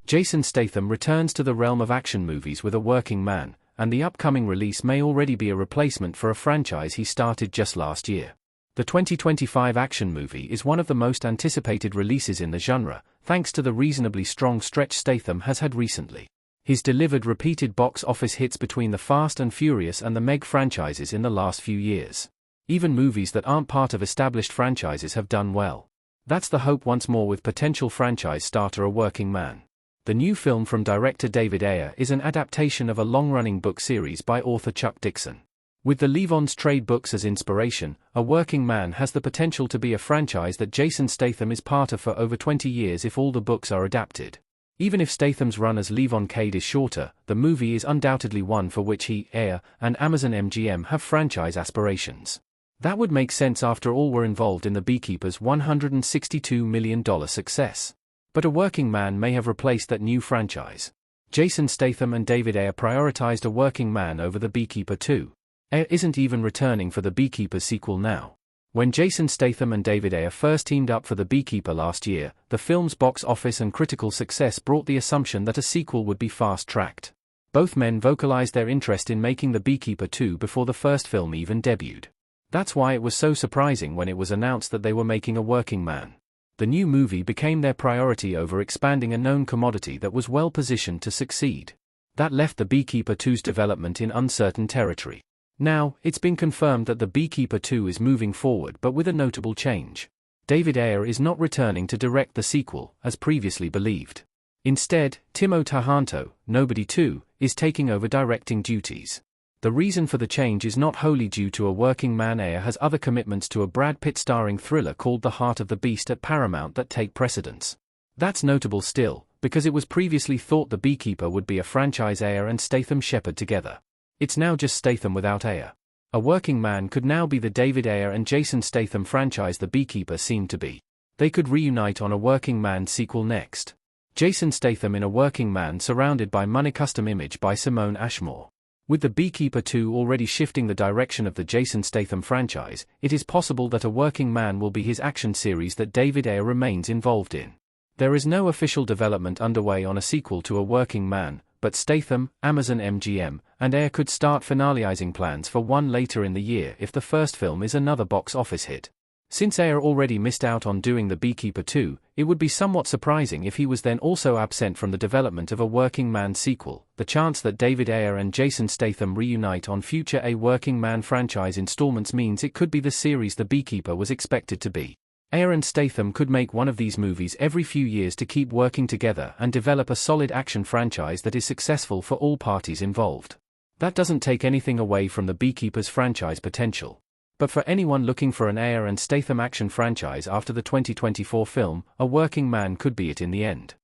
Jason Statham returns to the realm of action movies with A Working Man, and the upcoming release may already be a replacement for a franchise he started just last year. The 2025 action movie is one of the most anticipated releases in the genre, thanks to the reasonably strong stretch Statham has had recently. He's delivered repeated box office hits between the Fast and Furious and the Meg franchises in the last few years. Even movies that aren't part of established franchises have done well. That's the hope once more with potential franchise starter A Working Man. The new film from director David Ayer is an adaptation of a long-running book series by author Chuck Dixon. With the Levon's trade books as inspiration, A Working Man has the potential to be a franchise that Jason Statham is part of for over 20 years if all the books are adapted. Even if Statham's run as Levon Cade is shorter, the movie is undoubtedly one for which he, Ayer, and Amazon MGM have franchise aspirations. That would make sense after all were involved in The Beekeeper's $162 million success. But A Working Man may have replaced that new franchise. Jason Statham and David Ayer prioritized A Working Man over The Beekeeper 2. Ayer isn't even returning for The Beekeeper sequel now. When Jason Statham and David Ayer first teamed up for The Beekeeper last year, the film's box office and critical success brought the assumption that a sequel would be fast-tracked. Both men vocalized their interest in making The Beekeeper 2 before the first film even debuted. That's why it was so surprising when it was announced that they were making A Working Man. The new movie became their priority over expanding a known commodity that was well positioned to succeed. That left The Beekeeper 2's development in uncertain territory. Now, it's been confirmed that The Beekeeper 2 is moving forward but with a notable change. David Ayer is not returning to direct the sequel, as previously believed. Instead, Timo Tahanto, Nobody 2, is taking over directing duties. The reason for the change is not wholly due to A Working Man. Ayer has other commitments to a Brad Pitt starring thriller called The Heart of the Beast at Paramount that take precedence. That's notable still, because it was previously thought The Beekeeper would be a franchise Ayer and Statham shepherd together. It's now just Statham without Ayer. A Working Man could now be the David Ayer and Jason Statham franchise The Beekeeper seemed to be. They could reunite on A Working Man sequel next. Jason Statham in A Working Man surrounded by money. Custom image by Simone Ashmore. With The Beekeeper 2 already shifting the direction of the Jason Statham franchise, it is possible that A Working Man will be his action series that David Ayer remains involved in. There is no official development underway on a sequel to A Working Man, but Statham, Amazon MGM, and Ayer could start finalizing plans for one later in the year if the first film is another box office hit. Since Ayer already missed out on doing The Beekeeper 2, it would be somewhat surprising if he was then also absent from the development of A Working Man sequel. The chance that David Ayer and Jason Statham reunite on future A Working Man franchise installments means it could be the series The Beekeeper was expected to be. Ayer and Statham could make one of these movies every few years to keep working together and develop a solid action franchise that is successful for all parties involved. That doesn't take anything away from The Beekeeper's franchise potential. But for anyone looking for an Ayer and Statham action franchise after the 2024 film, A Working Man could be it in the end.